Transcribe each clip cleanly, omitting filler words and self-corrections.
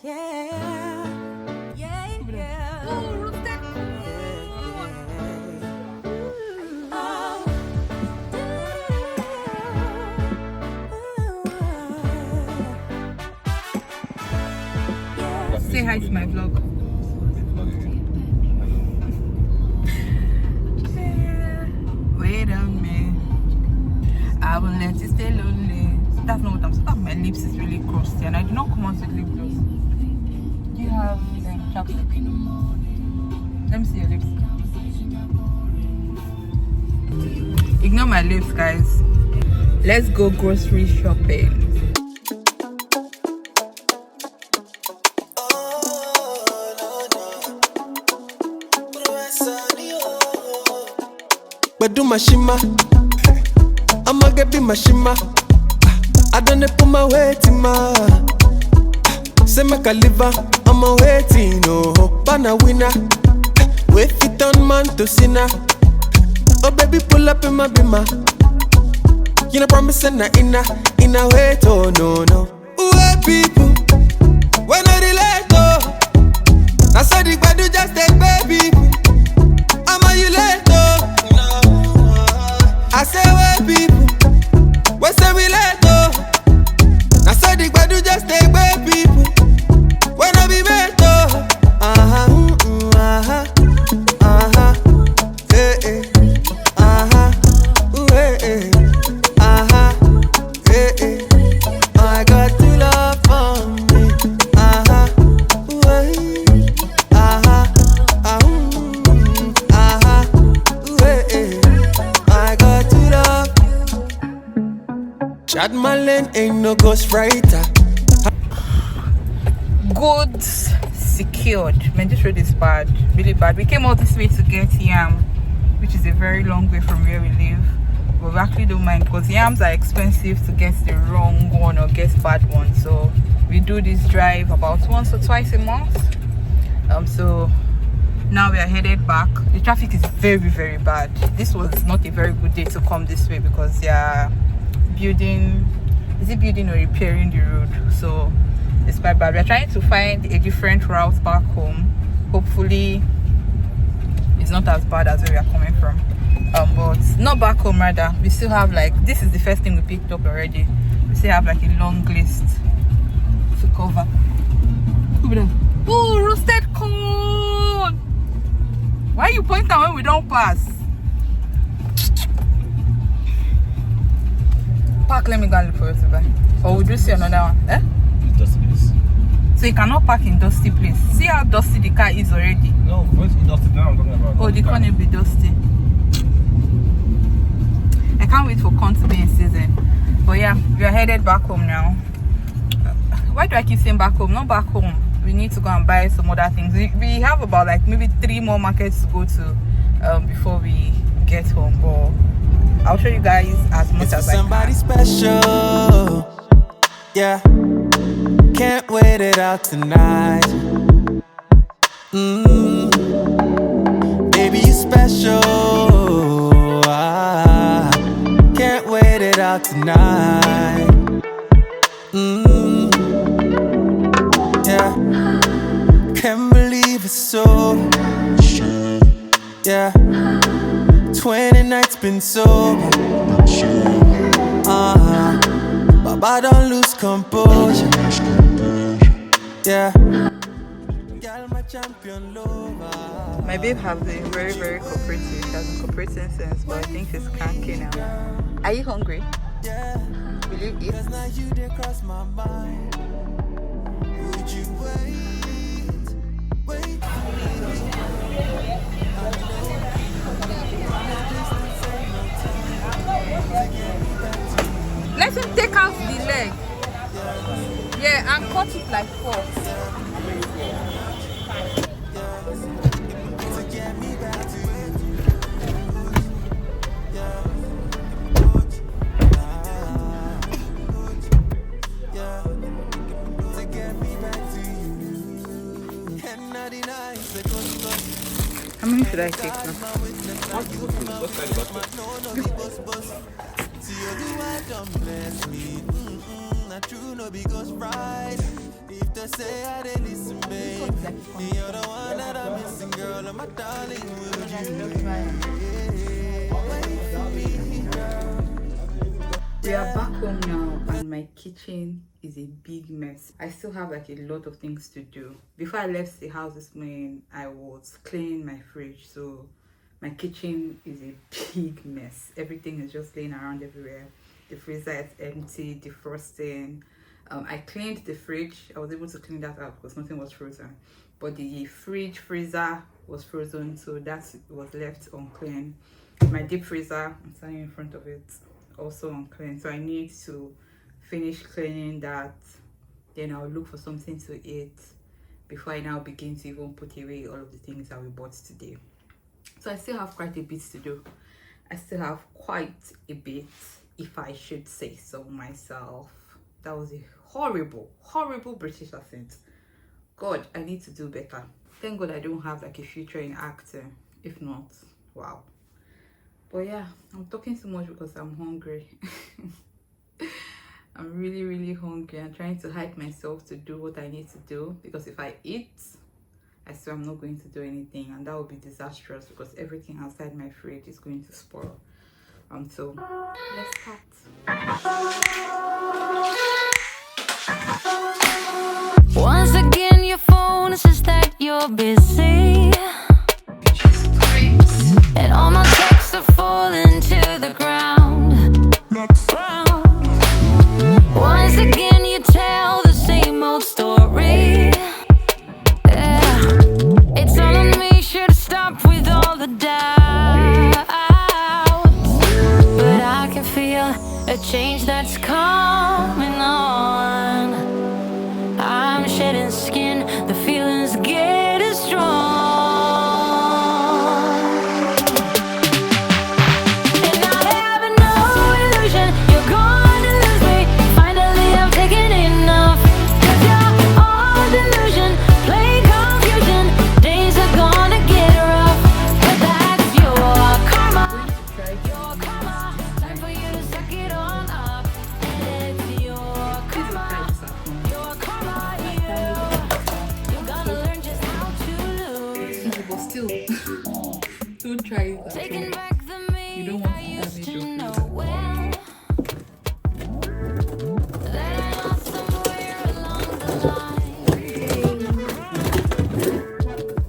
Yeah, yeah, yeah. Ooh, roasted corn. Oh. Say hi to my vlog. Wait a minute. I will let you stay lonely. That's not what I'm saying. Oh, my lips is really crusty and I do not come out with lip gloss. Do you have chapstick? Let me see your lips. Ignore my lips, guys. Let's go grocery shopping. But do my shima, I'ma get be my shima. I done put my weight in my. Say make a liver, I'm a waiting, oh, banana winner. Wait fit on man to sinner. Oh baby, pull up in my bima. You know promise and in a wait, oh no. Wait people, when I relate, oh, I saw the bad just take baby. I'm a you late, oh. I say wait people, we say we late, oh. I said the bad just take baby. When I be met, oh. I got to love for me, I got to love. Chad Malin ain't no ghostwriter. Goods secured. Man, this road is bad, really bad. We came all this way to get yam, which is a very long way from where we live, but we actually don't mind because yams are expensive to get the wrong one or get bad one. So we do this drive about once or twice a month. So now we are headed back. The traffic is very, very bad. This was not a very good day to come this way because they are building or repairing the road, so it's quite bad. We're trying to find a different route back home. Hopefully it's not as bad as where we are coming from, but not back home, rather. We still have, like, this is the first thing we picked up already. We still have like a long list to cover. Oh, roasted corn! Why you point out when we don't pass? Park, let me go and look for you to buy. Or would you see another one? Eh? Dusty place. So you cannot park in dusty place. See how dusty the car is already. No, it's dusty now. I'm talking about. Oh, the corn will be dusty. I can't wait for corn to be in season. But yeah, we are headed back home now. Why do I keep saying back home? Not back home. We need to go and buy some other things. We have about like maybe 3 more markets to go to before we get home. But I'll show you guys as much as I can. Somebody special, yeah. Can't wait it out tonight. Baby, you special. Can't wait it out tonight. Yeah. Can't believe it's so. Yeah. 20 nights been sober. Baba don't lose composure. Yeah. Girl, my champion lover. My babe has been very, very cooperative. She has been cooperating since, but I think she's cranky now. Are you hungry? Yeah. Will you eat? Cause now you did cross my mind. Would you wait? Let him take out the leg. Yeah, and cut it like 4. How many should I take now? I say I didn't listen, babe. You're the one that I'm missing, girl. I'm a darling, will We are back home now and my kitchen is a big mess. I still have like a lot of things to do. Before I left the house this morning, I was cleaning my fridge, so my kitchen is a big mess. Everything is just laying around everywhere. The freezer is empty, defrosting. I cleaned the fridge. I was able to clean that out because nothing was frozen, but the freezer was frozen, so that was left unclean. My deep freezer, I'm standing in front of it, also unclean, so I need to finish cleaning that. Then I'll look for something to eat before I now begin to even put away all of the things that we bought today. So I still have quite a bit to do. I still have quite a bit, if I should say so myself. That was a horrible British accent. God, I need to do better. Thank God I don't have like a future in acting. If not, wow. But yeah, I'm talking too much because I'm hungry. I'm really hungry. I'm trying to hype myself to do what I need to do, because if I eat, I swear I'm not going to do anything, and that would be disastrous because everything outside my fridge is going to spoil. So let's start. Once again your phone says that you're busy, and all my texts are falling to the ground. Once again you tell the same old story. Yeah. It's all on me, should stop with all the doubts, but I can feel a change that's coming on. I'm shedding skin, the feelings getting strong. And I have no illusion you're gonna lose me. Finally I'm taking enough, 'cause you're all delusion, play confusion. Days are gonna get rough, but that's your karma. Your karma, time for you to suck it all up. And it's your karma. Your karma, you gotta learn just how to lose. But still, don't try it. Taking back the me You don't want I to used damage to your know freezer. well, that I lost somewhere along the line.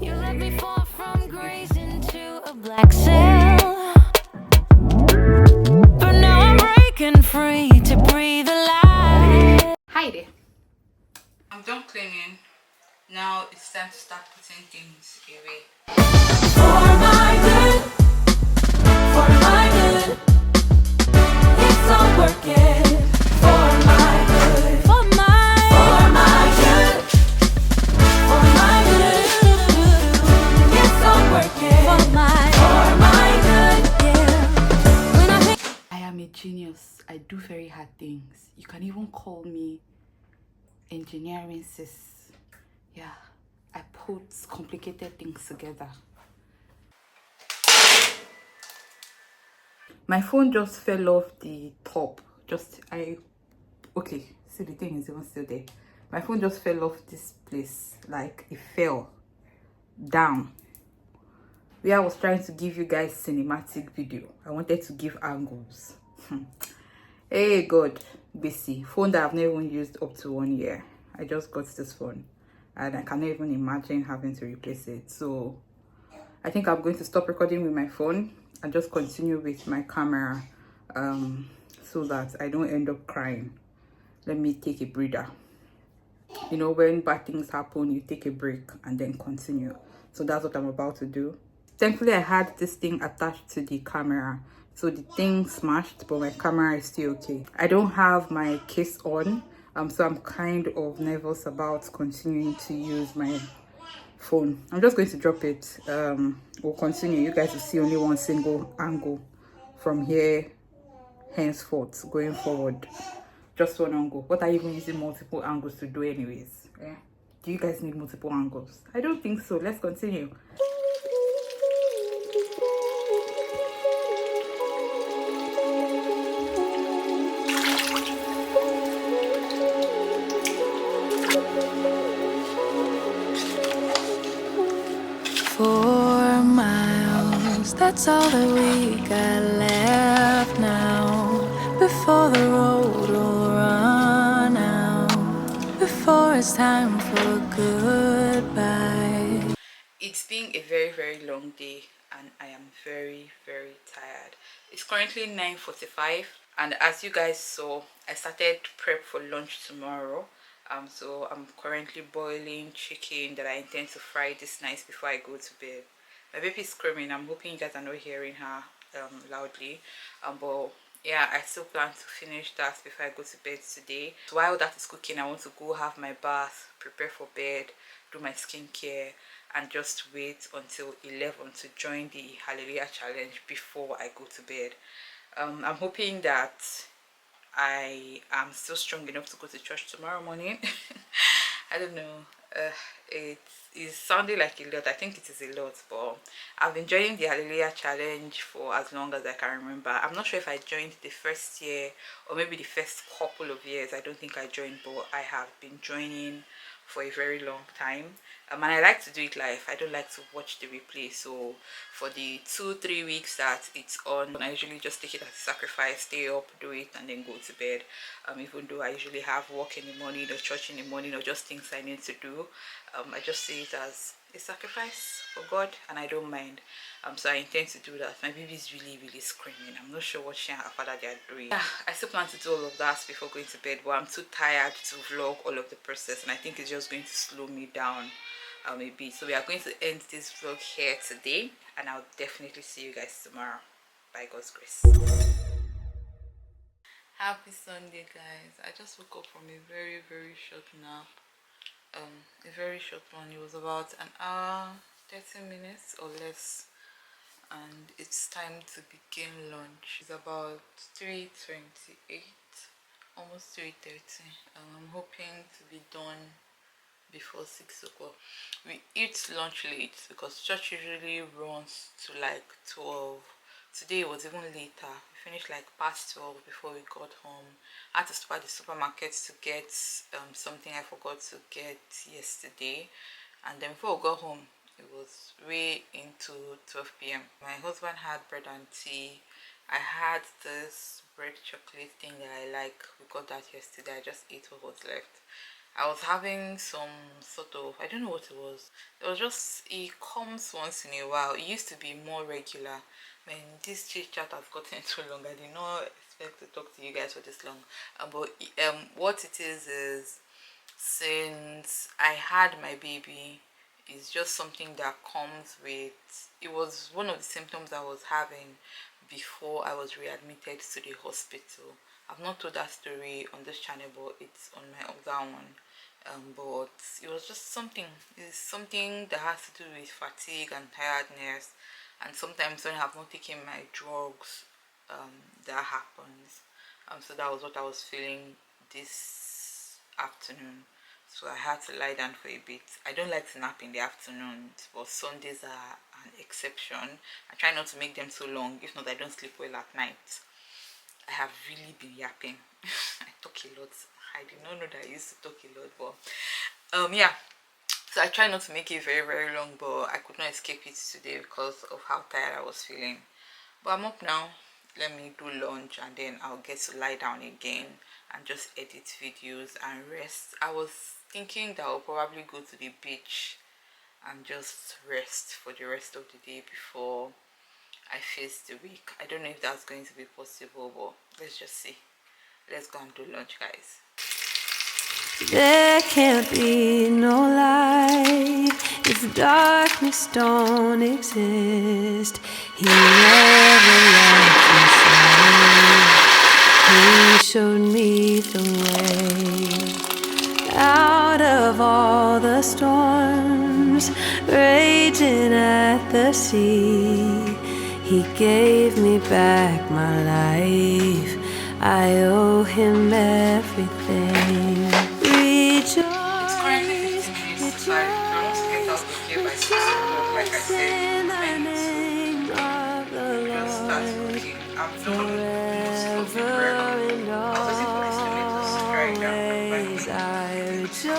You let me fall from grace into a black cell, but now I'm breaking free to breathe alive. Hi there. I'm done cleaning. Now it's time to start putting things away. For my good, it's all working. For my good, for my good, it's all working. For my good, yeah. When I think I am a genius. I do very hard things. You can even call me engineering sis. Yeah, I put complicated things together. My phone just fell off the top. Okay, see, the thing is even still there. My phone just fell off this place, like it fell down. Where I was trying to give you guys cinematic video, I wanted to give angles. Hey God, busy phone that I've never even used up to 1 year. I just got this phone and I cannot even imagine having to replace it. So I think I'm going to stop recording with my phone and just continue with my camera, so that I don't end up crying. Let me take a breather. You know, when bad things happen, you take a break and then continue. So that's what I'm about to do. Thankfully, I had this thing attached to the camera, so the thing smashed, but my camera is still okay. I don't have my case on, so I'm kind of nervous about continuing to use my phone. I'm just going to drop it. We'll continue. You guys will see only one single angle from here henceforth going forward. Just one angle. What are you even using multiple angles to do anyways? Yeah. Do you guys need multiple angles? I don't think so. Let's continue. 4 miles, that's all that we got left now. Before the road will run out, before it's time for goodbye. It's been a very long day and I am very tired. It's currently 9:45 and as you guys saw, I started prep for lunch tomorrow. So I'm currently boiling chicken that I intend to fry this night before I go to bed. My baby is screaming. I'm hoping you guys are not hearing her loudly. But yeah, I still plan to finish that before I go to bed today. So while that is cooking, I want to go have my bath, prepare for bed, do my skincare, and just wait until 11 to join the Hallelujah challenge before I go to bed. I'm hoping that I am still strong enough to go to church tomorrow morning. I don't know. It is sounding like a lot. I think it is a lot, but I've been joining the Hallelujah challenge for as long as I can remember. I'm not sure if I joined the first year or maybe the first couple of years. I don't think I joined, but I have been joining for a very long time. And I like to do it live. I don't like to watch the replay. So for the 2-3 weeks that it's on, I usually just take it as a sacrifice, stay up, do it, and then go to bed. Even though I usually have work in the morning or church in the morning or just things I need to do, I just see it as a sacrifice for God, and I don't mind. So I intend to do that. My baby is really screaming. I'm not sure what she and her father they are doing. Yeah, I still plan to do all of that before going to bed, but I'm too tired to vlog all of the process, and I think it's just going to slow me down a bit. So we are going to end this vlog here today, and I'll definitely see you guys tomorrow by God's grace. Happy Sunday, guys. I just woke up from a very short nap. A very short one. It was about an hour 30 minutes or less, and it's time to begin lunch. It's about 3:28, almost 3:30. I'm hoping to be done before 6 o'clock. We eat lunch late because church usually runs to like 12. Today it was even later. We finished like past 12 before we got home. I had to stop at the supermarket to get something I forgot to get yesterday, and then before we got home it was way into 12 p.m. My husband had bread and tea. I had this bread chocolate thing that I like. We got that yesterday. I just ate what was left. I was having some sort of, I don't know what it was. It was just, it comes once in a while. It used to be more regular. Man, this chit chat has gotten too long. I did not expect to talk to you guys for this long. But what it is since I had my baby, it's just something that comes with, it was one of the symptoms I was having before I was readmitted to the hospital. I've not told that story on this channel, but it's on my other one. But it was just something, it's something that has to do with fatigue and tiredness, and sometimes when I have not taken my drugs, that happens. So that was what I was feeling this afternoon. So I had to lie down for a bit. I don't like to nap in the afternoons, but Sundays are an exception. I try not to make them so long, if not I don't sleep well at night. I have really been yapping. I talk a lot. I did not know that I used to talk a lot, but yeah. So I try not to make it very long, but I could not escape it today because of how tired I was feeling. But I'm up now. Let me do lunch and then I'll get to lie down again and just edit videos and rest. I was thinking that I'll probably go to the beach and just rest for the rest of the day before I face the week. I don't know if that's going to be possible, but let's just see. Let's go and do lunch, guys. There can't be no light if darkness don't exist. He never left me safe. He showed me the way out of all the storms raging at the sea. He gave me back my life. I owe him everything. Rejoice, It's currently 15 minutes to 5. I want to get out of here by 6 o'clock, like I said. I need to just start cooking. I'm done most of the bread. I was waiting for this tomatoes to dry down, but it's very enough. So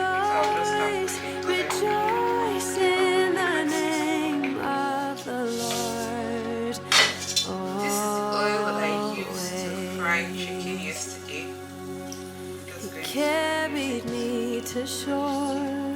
I'll just start cooking because I carried me to shore,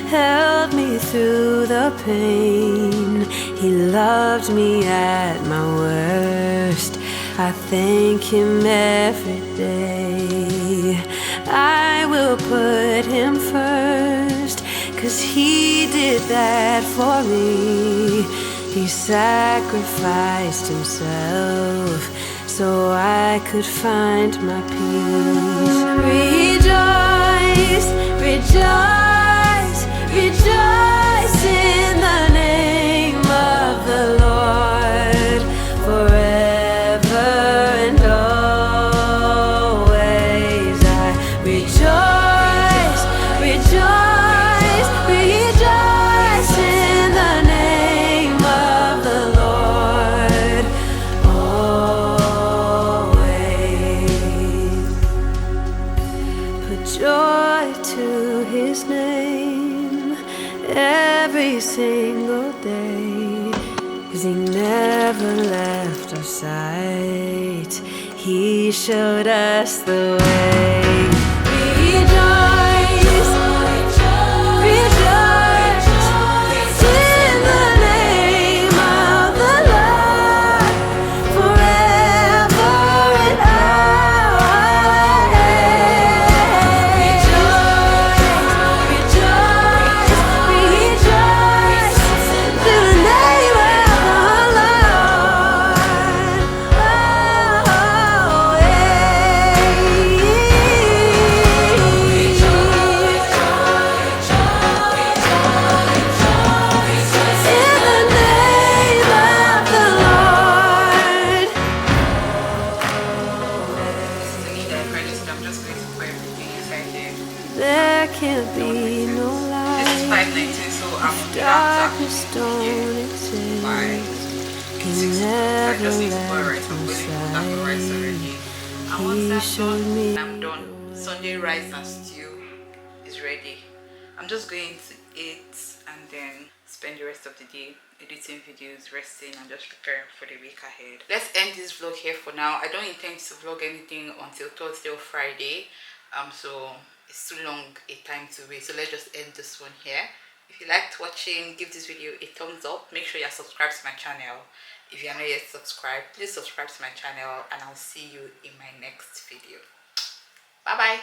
held me through the pain. He loved me at my worst. I thank him every day. I will put him first, 'cause he did that for me. He sacrificed himself so I could find my peace. Rejoice, rejoice, rejoice in the name of the Lord forever and always. I rejoice, rejoice, rejoice in the name of the Lord always. Put joy to his name every single day, 'cause he never left our sight. He showed us the way. Rejoice, rejoice in the name of the Lord forever and always. Rejoice, rejoice, rejoice in the name of the Lord I'm just going to put everything inside there. There can't be no This is light. 519, so I'm Darkness after don't by exist. He 6. So I never just need to put left rice. I'm going to put that my rice already. side. And once He that's showed done, me. I'm done. Sunday rice and stew is ready. I'm just going to eat and then spend the rest of the day editing videos, resting, and just preparing for the week ahead. Let's end this vlog here for now. I don't intend to vlog anything until Thursday or Friday, so it's too long a time to wait. So let's just end this one here. If you liked watching, give this video a thumbs up. Make sure you're subscribed to my channel. If you are not yet subscribed, please subscribe to my channel, and I'll see you in my next video. Bye bye.